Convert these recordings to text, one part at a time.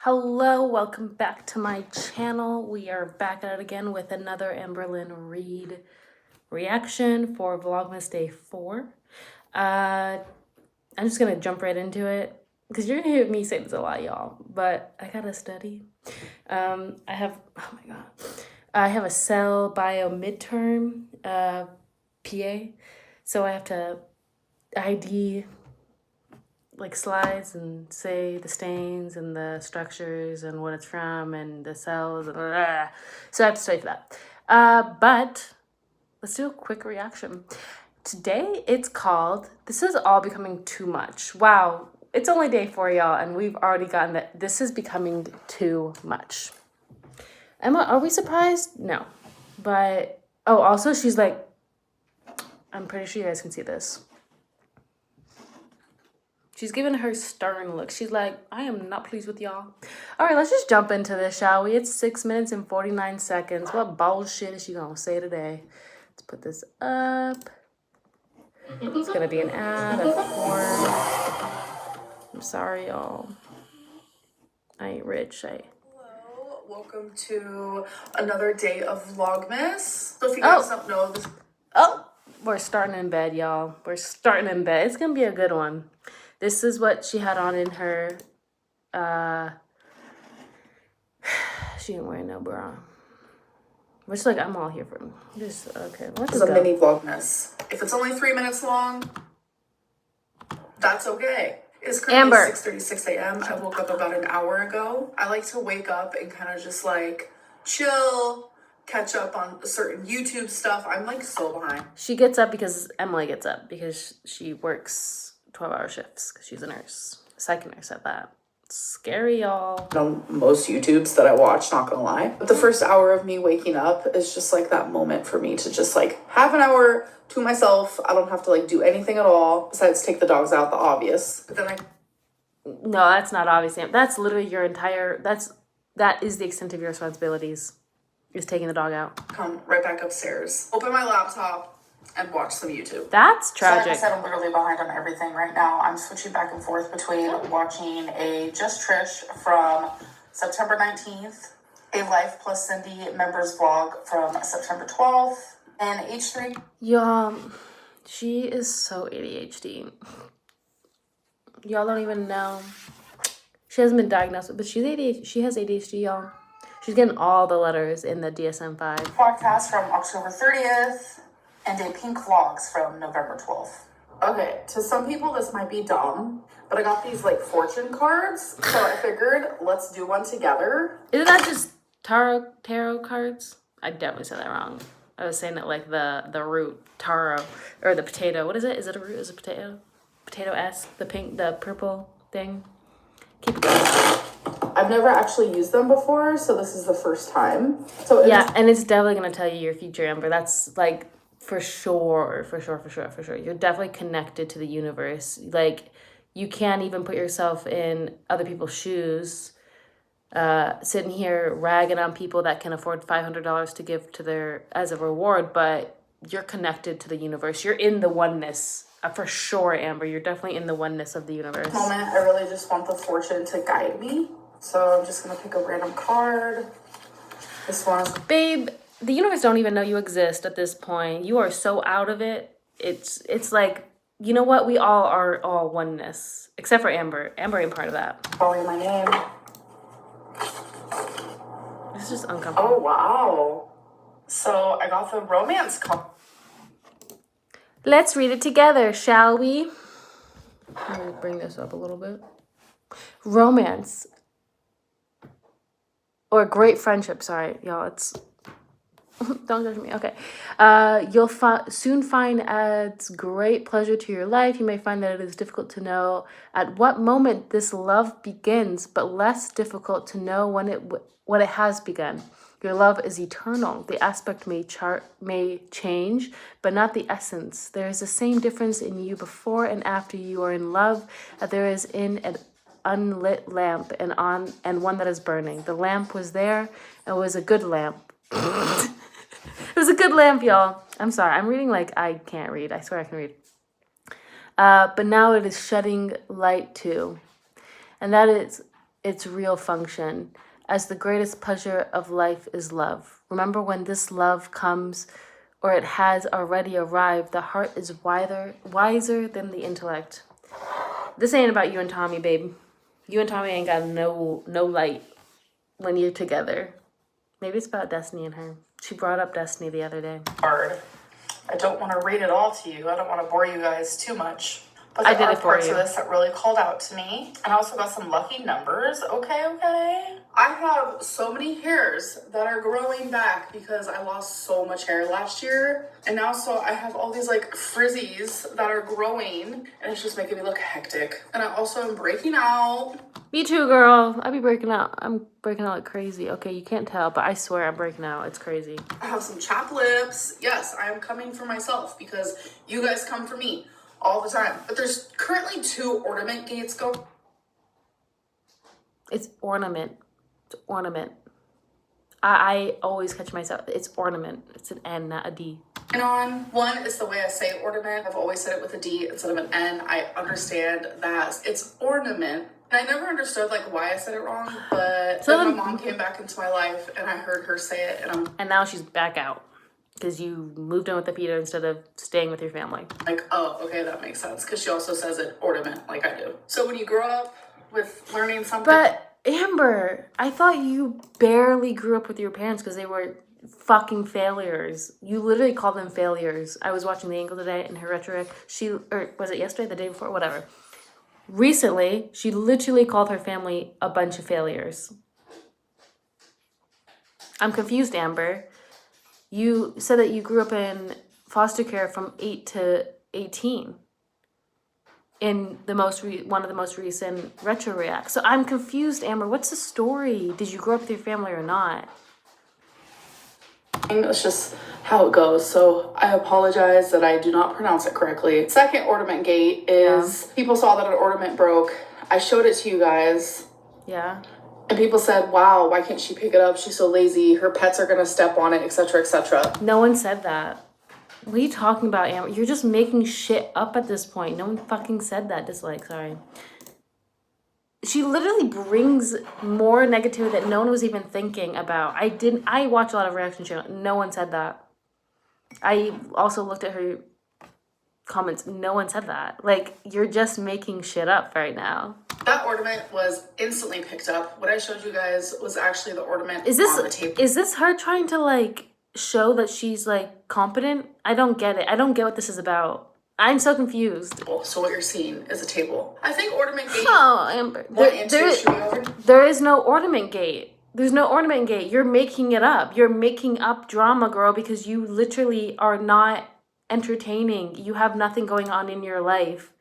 Hello, welcome back to my channel. We are back at it again with another Amberlyn Reed reaction for Vlogmas Day 4. I'm just gonna jump right into it because you're gonna hear me say this a lot, y'all, but I gotta study. I have, oh my God, I have a cell bio midterm, PA, so I have to ID like slides and say the stains and the structures and what it's from and the cells and blah. So I have to study for that. But let's do a quick reaction. Today it's called This Is All Becoming Too Much. Wow, it's only day 4, y'all, and we've already gotten that this is becoming too much. Emma, are we surprised? No. But oh, also she's like, I'm pretty sure you guys can see this. She's giving her stern look. She's like, I am not pleased with y'all. All right, let's just jump into this, shall we? It's 6 minutes and 49 seconds. What bullshit is she gonna say today? Let's put this up. It's gonna be an ad, of course. I'm sorry, y'all. I ain't rich. Hello, welcome to another day of Vlogmas. So if you guys don't know this. We're starting in bed, y'all. We're starting in bed. It's gonna be a good one. This is what she had on in her, she didn't wear no bra. Which, like, I'm all here for this. Okay, let's This is a mini Vlogmas. If it's only 3 minutes long, that's okay. It's currently 6:36 a.m. I woke up about an hour ago. I like to wake up and kind of just like chill, catch up on certain YouTube stuff. I'm like so behind. She gets up because Emily gets up because she works 12-hour shifts because she's a nurse, psych nurse at that. Scary, y'all. No, most YouTubes that I watch, not gonna lie. But the first hour of me waking up is just like that moment for me to just like have an hour to myself. I don't have to like do anything at all besides take the dogs out, the obvious. But then No, that's not obvious. That's literally your entire, that is the extent of your responsibilities, is taking the dog out. Come right back upstairs, open my laptop, and watch some YouTube. That's tragic. So like I said, I'm literally behind on everything right now. I'm switching back and forth between watching a Just Trish from September 19th, a Life Plus Cindy members vlog from September 12th, and H3. Y'all, she is so ADHD. Y'all don't even know. She hasn't been diagnosed, but she's ADHD. She has ADHD, y'all. She's getting all the letters in the DSM-5. Podcast from October 30th. And a pink vlogs from November 12th. Okay, to some people this might be dumb, but I got these like fortune cards, so I figured let's do one together. Isn't that just tarot cards? I definitely said that wrong. I was saying it like the root taro or the potato. What is it? Is it a root? Is it a potato? Potato-esque, the purple thing. Keep it going. I've never actually used them before, so this is the first time. So yeah, and it's definitely gonna tell you your future, Amber. That's like for sure. You're definitely connected to the universe. Like, you can't even put yourself in other people's shoes, sitting here ragging on people that can afford $500 to give to their as a reward, but you're connected to the universe. You're in the oneness. For sure, Amber. You're definitely in the oneness of the universe. Moment, I really just want the fortune to guide me. So I'm just gonna pick a random card. This one. Babe, the universe don't even know you exist at this point. You are so out of it. It's like, you know what? We all are all oneness. Except for Amber. Amber ain't part of that. Calling my name. It's just uncomfortable. Oh, wow. So I got the romance card. Let's read it together, shall we? Let me bring this up a little bit. Romance. Or great friendship. Sorry, y'all. It's... Don't judge me. Okay. You'll soon find adds great pleasure to your life. You may find that it is difficult to know at what moment this love begins, but less difficult to know when it has begun. Your love is eternal. The aspect may change, but not the essence. There is the same difference in you before and after you are in love that there is in an unlit lamp and one that is burning. The lamp was there and was a good lamp. It was a good lamp, y'all. I'm sorry. I'm reading like I can't read. I swear I can read. But now it is shedding light too. And that is its real function, as the greatest pleasure of life is love. Remember, when this love comes, or it has already arrived, the heart is wiser than the intellect. This ain't about you and Tommy, babe. You and Tommy ain't got no light when you're together. Maybe it's about Destiny and her. She brought up Destiny the other day. Hard. I don't want to read it all to you. I don't want to bore you guys too much. But I there did are it for parts you. of this that really called out to me. And I also got some lucky numbers. Okay. I have so many hairs that are growing back because I lost so much hair last year. And now so I have all these like frizzies that are growing and it's just making me look hectic. And I also am breaking out. Me too, girl. I be breaking out. I'm breaking out like crazy. Okay, you can't tell, but I swear I'm breaking out. It's crazy. I have some chapped lips. Yes, I am coming for myself because you guys come for me all the time. But there's currently 2 ornament gates going. It's ornament. It's ornament. I always catch myself. It's ornament. It's an N, not a D. And on one is the way I say ornament. I've always said it with a D instead of an N. I understand that it's ornament. And I never understood like why I said it wrong, but then my mom came back into my life and I heard her say it and now she's back out because you moved in with the Peter instead of staying with your family. Like, oh, okay, that makes sense. Because she also says it ornament like I do. So when you grow up with learning something. But Amber, I thought you barely grew up with your parents because they were fucking failures. You literally called them failures. I was watching The Angle today in her rhetoric. Or was it yesterday, the day before, whatever. Recently, she literally called her family a bunch of failures. I'm confused, Amber. You said that you grew up in foster care from 8 to 18 in the one of the most recent retro reacts. So I'm confused, Amber. What's the story? Did you grow up with your family or not? It's just how it goes. So I apologize that I do not pronounce it correctly. Second ornament gate is people saw that an ornament broke. I showed it to you guys. Yeah. And people said, wow, why can't she pick it up? She's so lazy. Her pets are going to step on it, etc., etc. No one said that. What are you talking about, Amber? You're just making shit up at this point. No one fucking said that. Sorry. She literally brings more negativity that no one was even thinking about. I watch a lot of reaction channels. No one said that. I also looked at her comments. No one said that. Like, you're just making shit up right now. That ornament was instantly picked up. What I showed you guys was actually the ornament on the table. Is this her trying to, like, show that she's, like, competent? I don't get it. I don't get what this is about. I'm so confused. So what you're seeing is a table. I think ornament gate. Oh, Amber. There is no ornament gate. There's no ornament gate. You're making it up. You're making up drama, girl, because you literally are not entertaining. You have nothing going on in your life.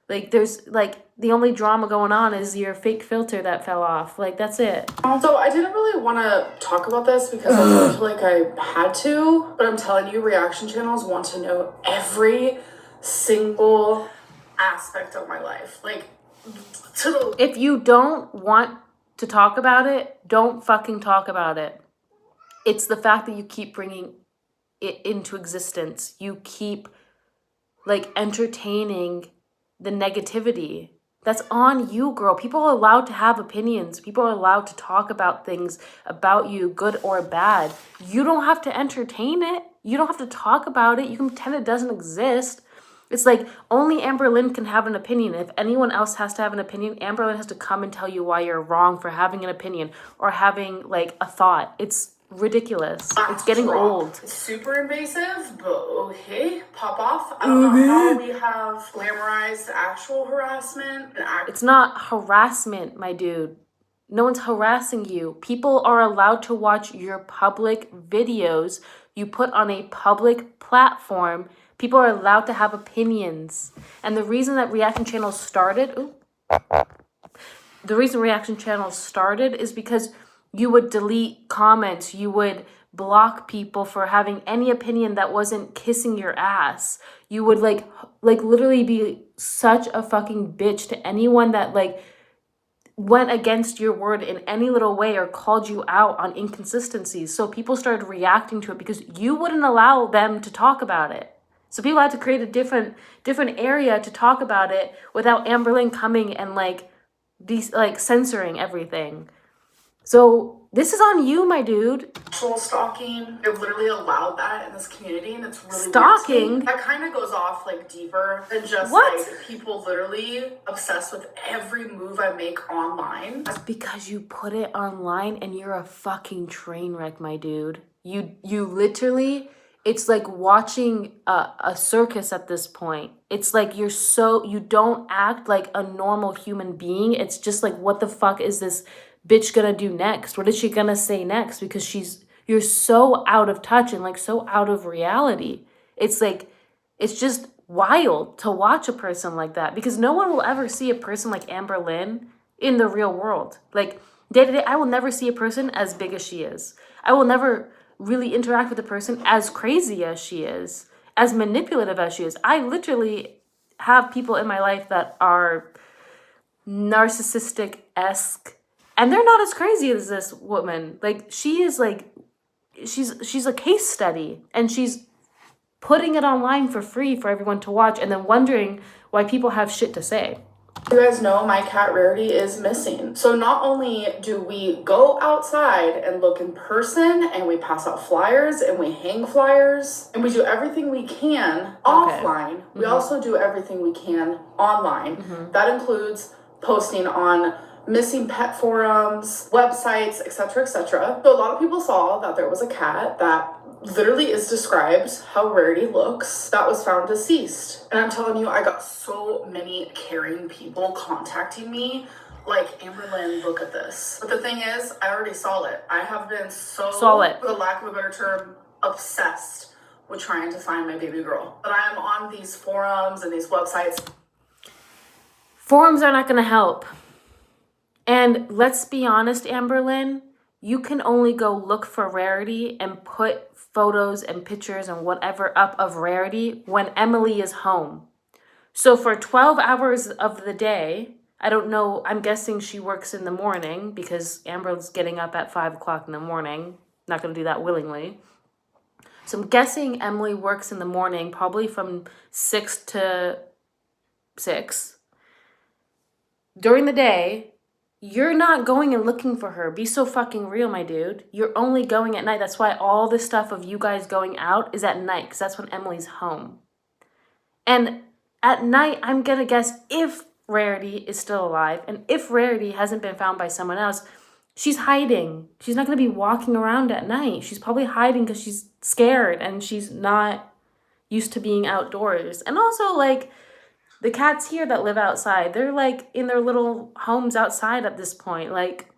Like, there's, like, the only drama going on is your fake filter that fell off. Like, that's it. So I didn't really want to talk about this because I didn't feel like I had to. But I'm telling you, reaction channels want to know every single aspect of my life. Like, if you don't want to talk about it, don't fucking talk about it. It's the fact that you keep bringing it into existence. You keep, like, entertaining the negativity. That's on you, girl. People are allowed to have opinions. People are allowed to talk about things about you, good or bad. You don't have to entertain it. You don't have to talk about it. You can pretend it doesn't exist. It's like only Amber Lynn can have an opinion. If anyone else has to have an opinion, Amber Lynn has to come and tell you why you're wrong for having an opinion or having, like, a thought. It's ridiculous. It's getting old. It's super invasive, but okay, pop off. I don't know how we have glamorized actual harassment. It's not harassment, my dude. No one's harassing you. People are allowed to watch your public videos you put on a public platform. People are allowed to have opinions. And the reason that reaction channels started, is because you would delete comments. You would block people for having any opinion that wasn't kissing your ass. You would like literally be such a fucking bitch to anyone that, like, went against your word in any little way or called you out on inconsistencies. So people started reacting to it because you wouldn't allow them to talk about it. So people had to create a different area to talk about it without Amber Lynn coming and, like, censoring everything. So this is on you, my dude. Sexual stalking. They've literally allowed that in this community, and it's really stalking. Weird to me. That kind of goes off like deeper than just what? Like people literally obsessed with every move I make online. Because you put it online and you're a fucking train wreck, my dude. You literally, it's like watching a circus at this point. It's like you don't act like a normal human being. It's just like, what the fuck is this bitch gonna do next? What is she gonna say next? Because you're so out of touch and like so out of reality. It's like, it's just wild to watch a person like that, because no one will ever see a person like Amber Lynn in the real world. Like day to day, I will never see a person as big as she is. I will never really interact with a person as crazy as she is, as manipulative as she is. I literally have people in my life that are narcissistic-esque, and they're not as crazy as this woman. Like she is like, she's a case study, and she's putting it online for free for everyone to watch, and then wondering why people have shit to say. You guys know my cat Rarity is missing. So not only do we go outside and look in person, and we pass out flyers and we hang flyers and we do everything we can offline, we also do everything we can online. That includes posting on missing pet forums, websites, etc., etc. So a lot of people saw that there was a cat that literally is described how Rarity looks that was found deceased. And I'm telling you, I got so many caring people contacting me like, Amberlynn, look at this. But the thing is, I already saw it. I have been so, for the lack of a better term, obsessed with trying to find my baby girl. But I am on these forums and these websites. Forums are not going to help. And let's be honest, Amberlynn, you can only go look for Rarity and put photos and pictures and whatever up of Rarity when Emily is home. So for 12 hours of the day, I don't know, I'm guessing she works in the morning because Amber's getting up at 5 o'clock in the morning. Not going to do that willingly. So I'm guessing Emily works in the morning, probably from 6 to 6. During the day, you're not going and looking for her. Be so fucking real, my dude. You're only going at night. That's why all this stuff of you guys going out is at night, because that's when Emily's home. And at night, I'm going to guess if Rarity is still alive, and if Rarity hasn't been found by someone else, she's hiding. She's not going to be walking around at night. She's probably hiding because she's scared and she's not used to being outdoors. And also, like, the cats here that live outside, they're like in their little homes outside at this point. Like,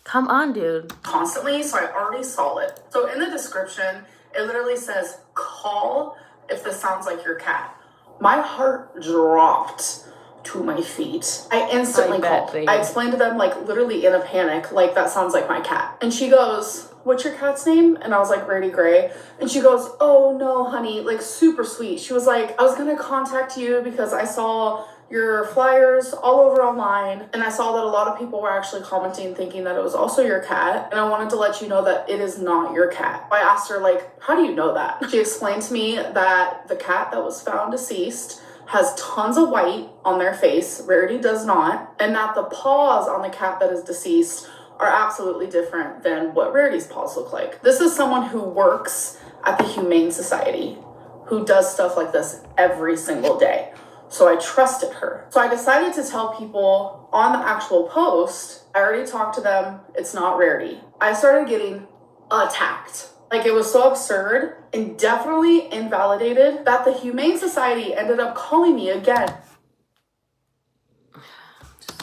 come on, dude. Constantly, so I already saw it. So in the description, it literally says, call if this sounds like your cat. My heart dropped to my feet. I instantly called. I explained to them, like, literally in a panic, like, that sounds like my cat. And she goes, what's your cat's name? And I was like, Rarity Gray. And she goes, oh no, honey, like, super sweet. She was like, I was gonna contact you because I saw your flyers all over online, and I saw that a lot of people were actually commenting thinking that it was also your cat, and I wanted to let you know that it is not your cat. I asked her, like, how do you know that? She explained to me that the cat that was found deceased has tons of white on their face, Rarity does not, and that the paws on the cat that is deceased are absolutely different than what Rarity's paws look like. This is someone who works at the Humane Society, who does stuff like this every single day. So I trusted her. So I decided to tell people on the actual post, I already talked to them, it's not Rarity. I started getting attacked. Like, it was so absurd and definitely invalidated that the Humane Society ended up calling me again.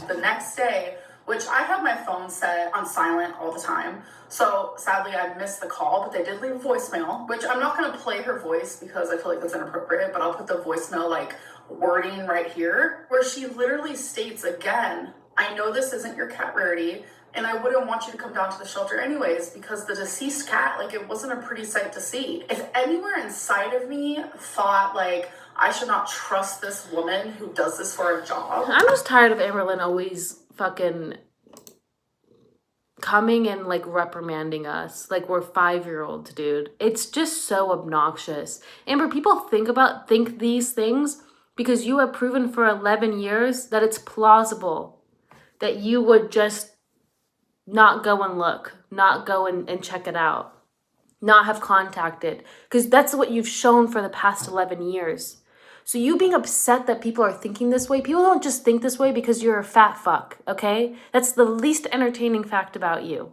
The next day, which I have my phone set on silent all the time. So sadly, I missed the call, but they did leave a voicemail, which I'm not gonna play her voice because I feel like that's inappropriate, but I'll put the voicemail like wording right here, where she literally states again, I know this isn't your cat, Rarity, and I wouldn't want you to come down to the shelter anyways, because the deceased cat, like, it wasn't a pretty sight to see. If anywhere inside of me thought, like, I should not trust this woman who does this for a job. I'm just tired of Amberlynn always fucking coming and, like, reprimanding us like we're 5-year-olds, dude. It's just so obnoxious. Amber, people think these things because you have proven for 11 years that it's plausible. that you would just not go and look, not go and check it out, not have contacted, because that's what you've shown for the past 11 years. So you being upset that people are thinking this way, people don't just think this way because you're a fat fuck, okay? That's the least entertaining fact about you.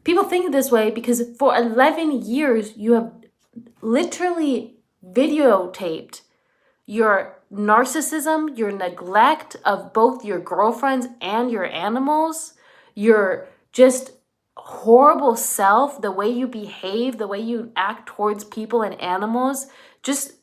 People think this way because for 11 years, you have literally videotaped your narcissism, your neglect of both your girlfriends and your animals, your just horrible self, the way you behave, the way you act towards people and animals, just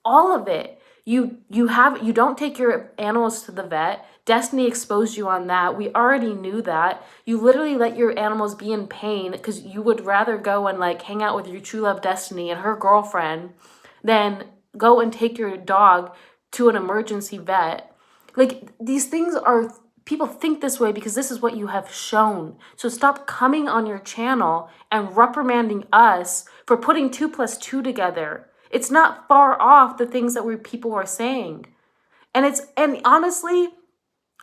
all of it. You don't take your animals to the vet. Destiny exposed you on that. We already knew that. You literally let your animals be in pain because you would rather go and like hang out with your true love Destiny and her girlfriend than go and take your dog to an emergency vet. Like, these things are, people think this way because this is what you have shown. So stop coming on your channel and reprimanding us for putting 2 + 2 together. It's not far off the things that people are saying. And honestly,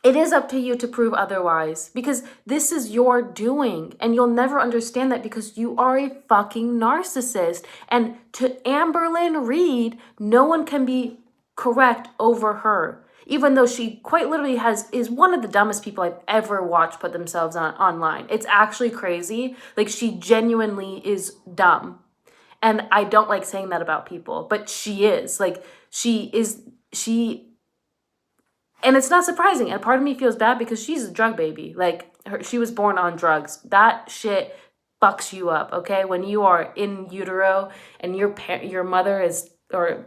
it is up to you to prove otherwise, because this is your doing, and you'll never understand that because you are a fucking narcissist. And to Amberlynn Reed, no one can be correct over her, even though she quite literally is one of the dumbest people I've ever watched put themselves online. It's actually crazy. Like, she genuinely is dumb. And I don't like saying that about people, but she is. Like, and it's not surprising. And part of me feels bad because she's a drug baby. Like, she was born on drugs. That shit fucks you up, okay? When you are in utero and your mother is, or,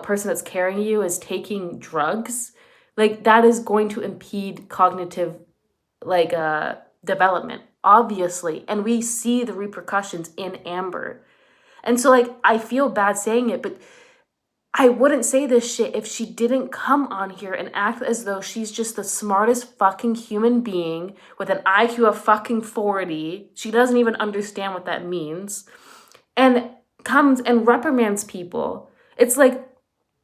person that's carrying you is taking drugs, like, that is going to impede cognitive, development, obviously. And we see the repercussions in Amber. And so, like, I feel bad saying it, but I wouldn't say this shit if she didn't come on here and act as though she's just the smartest fucking human being with an IQ of fucking 40. She doesn't even understand what that means. And comes and reprimands people. It's like,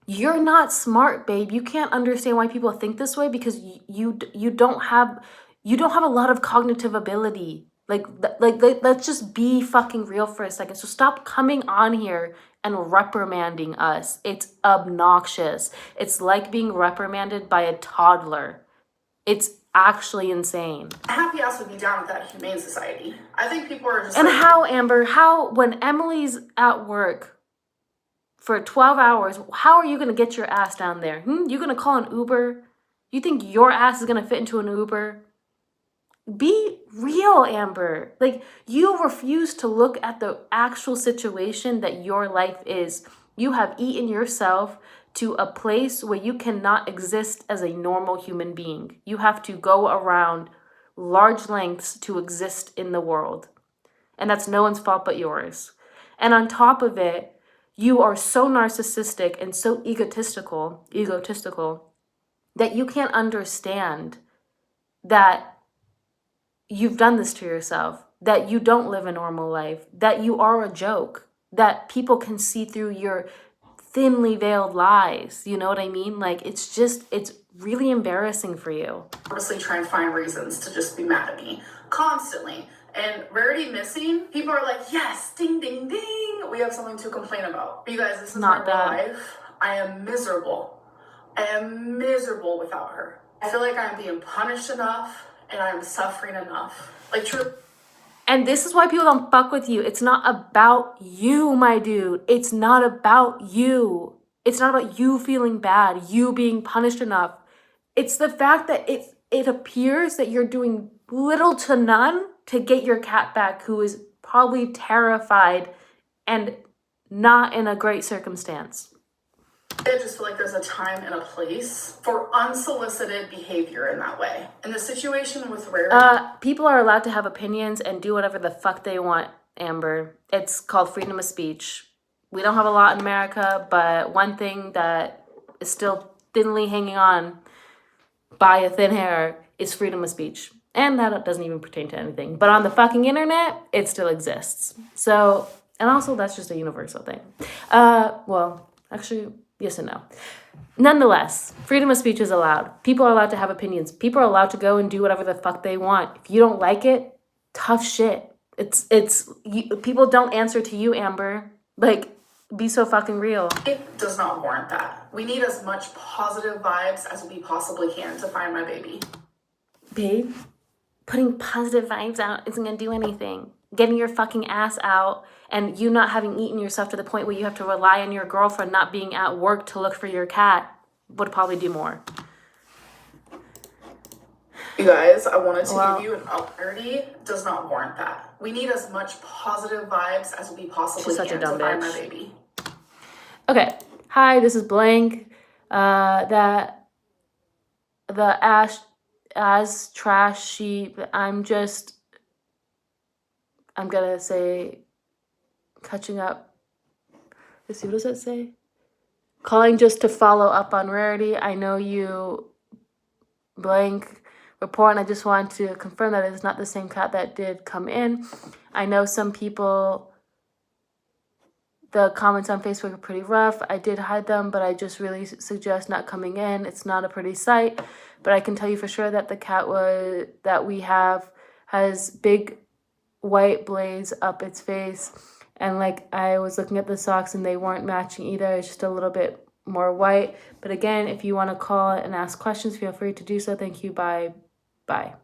you're not smart, babe. You can't understand why people think this way because you don't have a lot of cognitive ability. Like, let's just be fucking real for a second. So stop coming on here and reprimanding us. It's obnoxious. It's like being reprimanded by a toddler. It's actually insane. Happy ass would be down with that humane society. I think people are just. And like, how, Amber, when Emily's at work for 12 hours, how are you going to get your ass down there? You going to call an Uber? You think your ass is going to fit into an Uber? Be real, Amber. Like, you refuse to look at the actual situation that your life is. You have eaten yourself to a place where you cannot exist as a normal human being. You have to go around large lengths to exist in the world. And that's no one's fault but yours. And on top of it, you are so narcissistic and so egotistical that you can't understand that you've done this to yourself, that you don't live a normal life, that you are a joke, that people can see through your thinly veiled lies. You know what I mean? Like, it's really embarrassing for you. Honestly, try and find reasons to just be mad at me constantly. And Rarity missing, people are like, yes, ding, ding, ding. We have something to complain about. But you guys, this is not my real life. I am miserable. I am miserable without her. I feel like I'm being punished enough. And I'm suffering enough. Like, true. And this is why people don't fuck with you. It's not about you, my dude. It's not about you. It's not about you feeling bad, you being punished enough. It's the fact that it appears that you're doing little to none to get your cat back, who is probably terrified and not in a great circumstance. I just feel like there's a time and a place for unsolicited behavior in that way. In the situation with Rarity, people are allowed to have opinions and do whatever the fuck they want, Amber. It's called freedom of speech. We don't have a lot in America, but one thing that is still thinly hanging on by a thin hair is freedom of speech. And that doesn't even pertain to anything. But on the fucking internet, it still exists. So, and also that's just a universal thing. Well, actually, yes and no. Nonetheless, freedom of speech is allowed. People are allowed to have opinions. People are allowed to go and do whatever the fuck they want. If you don't like it, tough shit. People don't answer to you, Amber. Like, be so fucking real. It does not warrant that. We need as much positive vibes as we possibly can to find my baby. Babe, putting positive vibes out isn't gonna do anything. Getting your fucking ass out and you not having eaten yourself to the point where you have to rely on your girlfriend not being at work to look for your cat would probably do more. You guys, I wanted to give you an update. Does not warrant that. We need as much positive vibes as we possibly can to find my baby. Okay. Hi, this is blank. The as trash sheep. I'm gonna say catching up. Let's see, what does that say? Calling just to follow up on Rarity. I know you blank report, and I just want to confirm that it is not the same cat that did come in. I know some people, the comments on Facebook are pretty rough. I did hide them, but I just really suggest not coming in. It's not a pretty sight, but I can tell you for sure that the cat that we have has big white blaze up its face. And like, I was looking at the socks and they weren't matching either. It's just a little bit more white. But again, if you want to call and ask questions, feel free to do so. Thank you. Bye. Bye.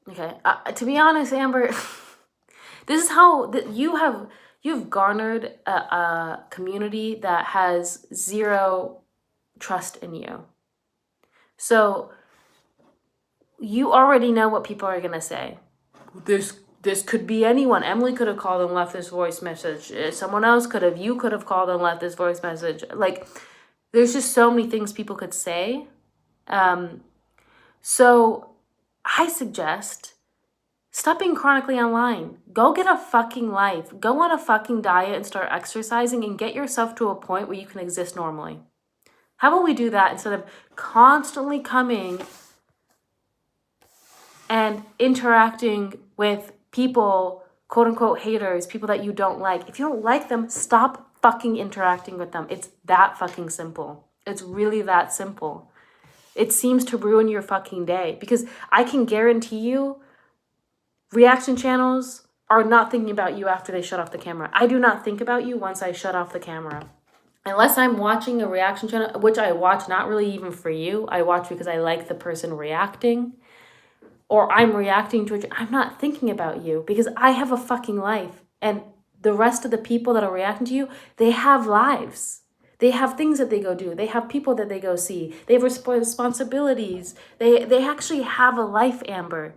Okay. To be honest, Amber, this is how you've garnered a community that has zero trust in you. So you already know what people are going to say. This could be anyone. Emily could have called and left this voice message. Someone else could have. You could have called and left this voice message. Like, there's just so many things people could say. So I suggest stop being chronically online. Go get a fucking life. Go on a fucking diet and start exercising and get yourself to a point where you can exist normally. How about we do that instead of constantly coming and interacting with people, quote unquote haters, people that you don't like. If you don't like them, stop fucking interacting with them. It's that fucking simple. It's really that simple. It seems to ruin your fucking day because I can guarantee you reaction channels are not thinking about you after they shut off the camera. I do not think about you once I shut off the camera. Unless I'm watching a reaction channel, which I watch not really even for you. I watch because I like the person reacting. Or I'm reacting to it. I'm not thinking about you because I have a fucking life. And the rest of the people that are reacting to you, they have lives. They have things that they go do. They have people that they go see. They have responsibilities. They actually have a life, Amber.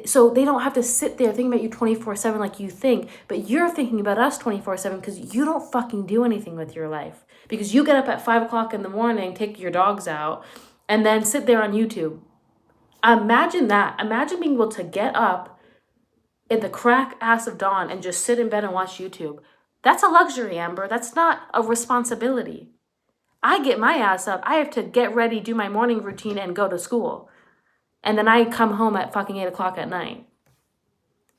So they don't have to sit there thinking about you 24/7 like you think. But you're thinking about us 24/7 because you don't fucking do anything with your life. Because you get up at 5 o'clock in the morning, take your dogs out, and then sit there on YouTube. Imagine that. Imagine being able to get up in the crack ass of dawn and just sit in bed and watch YouTube. That's a luxury, Amber. That's not a responsibility. I get my ass up. I have to get ready, do my morning routine, and go to school. And then I come home at fucking 8 o'clock at night.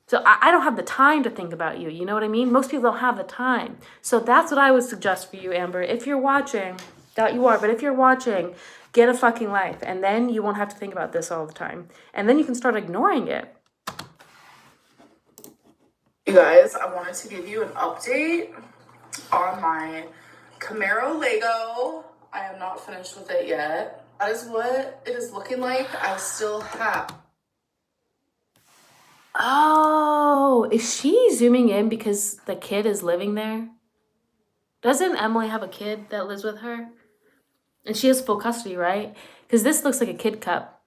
So I don't have the time to think about you. You know what I mean? Most people don't have the time. So that's what I would suggest for you, Amber. If you're watching, doubt you are, but if you're watching, get a fucking life. And then you won't have to think about this all the time. And then you can start ignoring it. You guys, I wanted to give you an update on my Camaro Lego. I am not finished with it yet. That is what it is looking like. I still have. Oh, is she zooming in because the kid is living there? Doesn't Emily have a kid that lives with her? And she has full custody, right? Because this looks like a kid cup.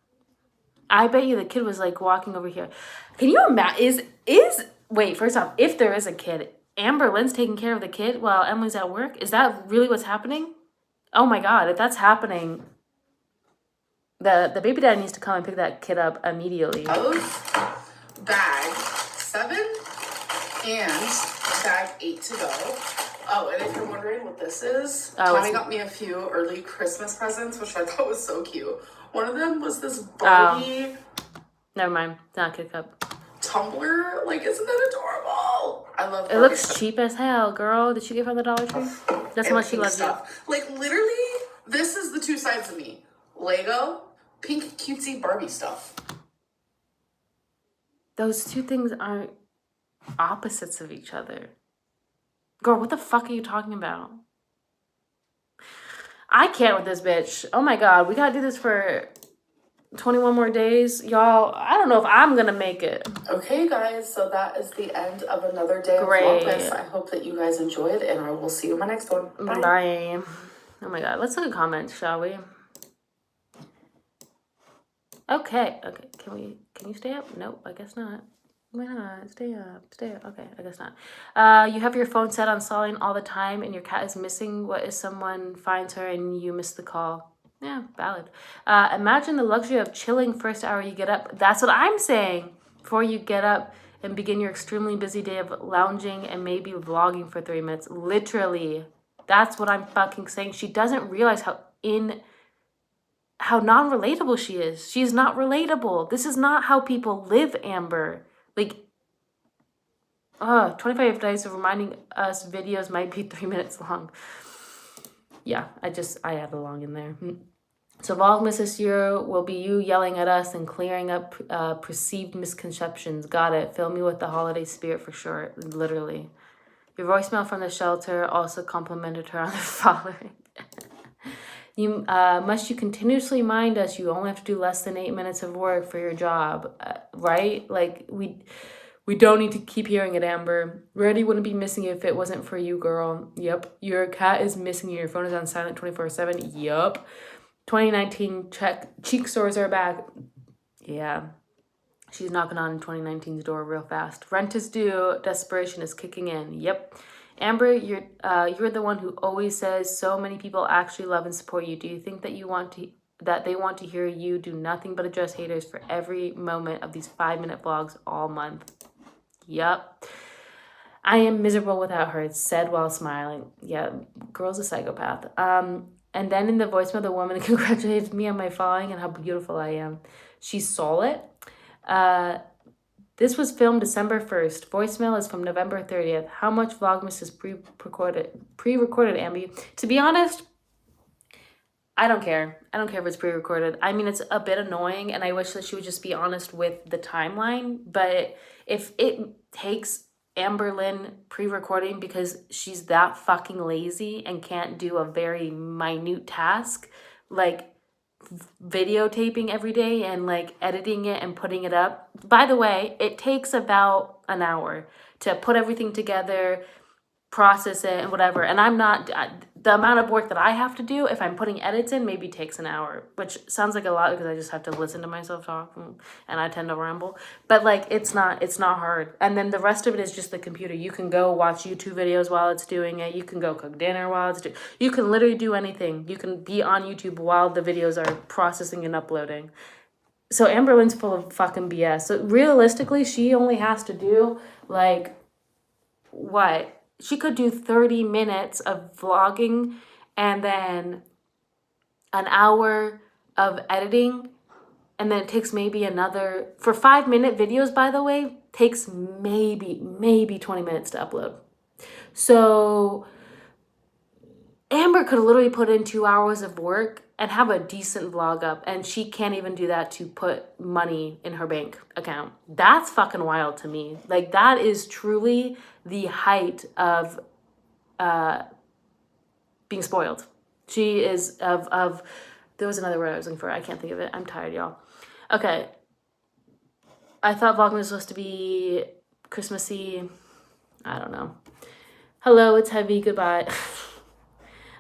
I bet you the kid was like walking over here. Can you imagine? Wait, first off, if there is a kid, Amber Lynn's taking care of the kid while Emily's at work? Is that really what's happening? Oh my God, if that's happening, the baby dad needs to come and pick that kid up immediately. Bag 7 and bag 8 to go. Oh, and if you're wondering what this is, Tommy got me a few early Christmas presents, which I thought was so cute. One of them was this Barbie. Never mind, it's not a kid cup. Tumbler. Like, isn't that adorable? I love It looks cheap as hell, girl. Did she give her the Dollar Tree? That's how much she loves stuff. Like, literally, this is the two sides of me. Lego, pink cutesy Barbie stuff. Those two things aren't opposites of each other. Girl, what the fuck are you talking about? I can't with this bitch. Oh my god, we gotta do this for 21 more days. Y'all, I don't know if I'm gonna make it. Okay, guys, so that is the end of another day of Vlogmas. I hope that you guys enjoyed, and I will see you in my next one. Bye. Oh my god, let's look at comments, shall we? Okay. Can you stay up? Nope, I guess not. Why not? Stay up. Okay, I guess not. You have your phone set on silent all the time and your cat is missing. What if someone finds her and you miss the call? Yeah, valid. Imagine the luxury of chilling first hour you get up. That's what I'm saying. Before you get up and begin your extremely busy day of lounging and maybe vlogging for 3 minutes. Literally. That's what I'm fucking saying. She doesn't realize how non-relatable she is. She's not relatable. This is not how people live, Amber. Like, 25 days of reminding us videos might be 3 minutes long. Yeah, I added along in there. So Vlogmas this year will be you yelling at us and clearing up perceived misconceptions. Got it. Fill me with the holiday spirit for sure. Literally. Your voicemail from the shelter also complimented her on the following. You must continuously remind us you only have to do less than 8 minutes of work for your job, right? Like we don't need to keep hearing it, Amber. Reddy wouldn't be missing you if it wasn't for you, girl. Yep. Your cat is missing you. Your phone is on silent 24/7. Yup. 2019 cheek sores are back. Yeah. She's knocking on 2019's door real fast. Rent is due. Desperation is kicking in. Yep. Amber, you're the one who always says so many people actually love and support you. Do you think that they want to hear you do nothing but address haters for every moment of these 5-minute vlogs all month? Yup. I am miserable without her, it's said while smiling. Yeah, girl's a psychopath. And then in the voicemail, the woman congratulated me on my following and how beautiful I am. She saw it. This was filmed December 1st. Voicemail is from November 30th. How much Vlogmas is pre-recorded, Ambi? To be honest, I don't care. I don't care if it's pre-recorded. I mean, it's a bit annoying, and I wish that she would just be honest with the timeline. But if it takes Amber Lynn pre-recording because she's that fucking lazy and can't do a very minute task, like videotaping every day and like editing it and putting it up. By the way, it takes about an hour to put everything together, process it and whatever. And the amount of work that I have to do if I'm putting edits in maybe takes an hour, which sounds like a lot because I just have to listen to myself talk and I tend to ramble. But like it's not hard. And then the rest of it is just the computer. You can go watch YouTube videos while it's doing it. You can go cook dinner while it's you can literally do anything. You can be on YouTube while the videos are processing and uploading. So Amber Lynn's full of fucking BS. So realistically, she only has to do like what? She could do 30 minutes of vlogging and then an hour of editing. And then it takes maybe another, for 5-minute videos, by the way, takes maybe 20 minutes to upload. So Amber could literally put in 2 hours of work and have a decent vlog up. And she can't even do that to put money in her bank account. That's fucking wild to me. Like that is truly the height of being spoiled. She is of there was another word I was looking for. I can't think of it. I'm tired, y'all. Okay. I thought Vlogmas was supposed to be Christmassy. I don't know. Hello, it's heavy. Goodbye.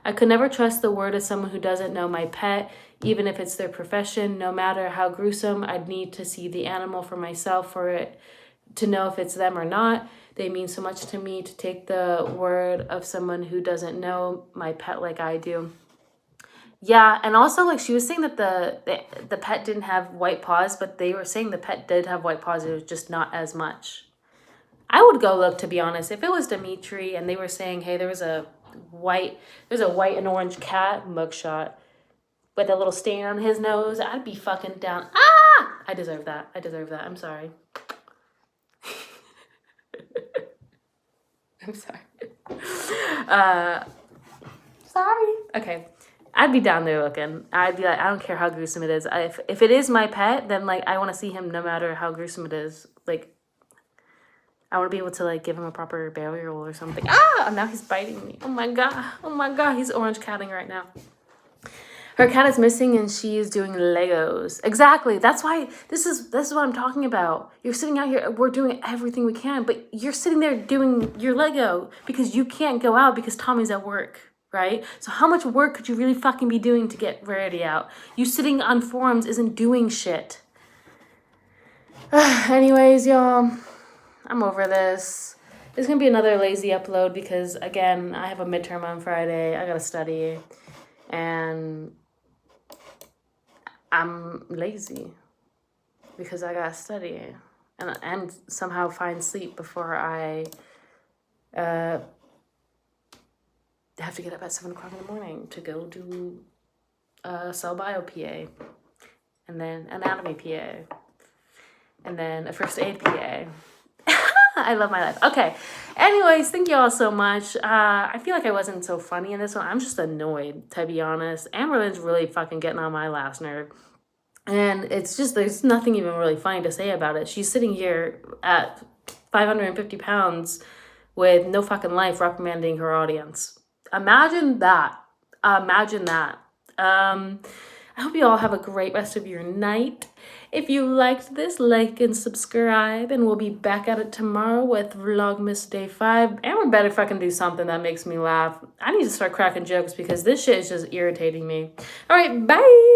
I could never trust the word of someone who doesn't know my pet, even if it's their profession. No matter how gruesome, I'd need to see the animal for myself for it to know if it's them or not. They mean so much to me to take the word of someone who doesn't know my pet like I do. Yeah, and also like she was saying that the pet didn't have white paws, but they were saying the pet did have white paws. It was just not as much. I would go look, to be honest. If it was Dimitri and they were saying, hey, there's a white and orange cat mugshot with a little stain on his nose, I'd be fucking down. Ah! I deserve that. I'm sorry. I'm sorry. Sorry. Okay. I'd be down there looking. I'd be like, I don't care how gruesome it is. If it is my pet, then like I want to see him no matter how gruesome it is. Like I want to be able to like give him a proper burial or something. Ah! Now he's biting me. Oh my god. Oh my god. He's orange catting right now. Her cat is missing and she is doing Legos. Exactly. That's why this is what I'm talking about. You're sitting out here, we're doing everything we can, but you're sitting there doing your Lego because you can't go out because Tommy's at work, right? So how much work could you really fucking be doing to get Rarity out? You sitting on forums isn't doing shit. Anyways, y'all, I'm over this. It's gonna be another lazy upload because again, I have a midterm on Friday. I gotta study and I'm lazy because I gotta study and somehow find sleep before I have to get up at 7 o'clock in the morning to go do cell bio PA and then anatomy PA and then a first aid PA. I love my life. Okay. Anyways, thank you all so much. I feel like I wasn't so funny in this one. I'm just annoyed, to be honest. Amberlynn's really fucking getting on my last nerve. And it's just, there's nothing even really funny to say about it. She's sitting here at 550 pounds with no fucking life reprimanding her audience. Imagine that. Imagine that. I hope you all have a great rest of your night. If you liked this, like and subscribe, and we'll be back at it tomorrow with Vlogmas Day 5. And we better fucking do something that makes me laugh. I need to start cracking jokes because this shit is just irritating me. All right, bye!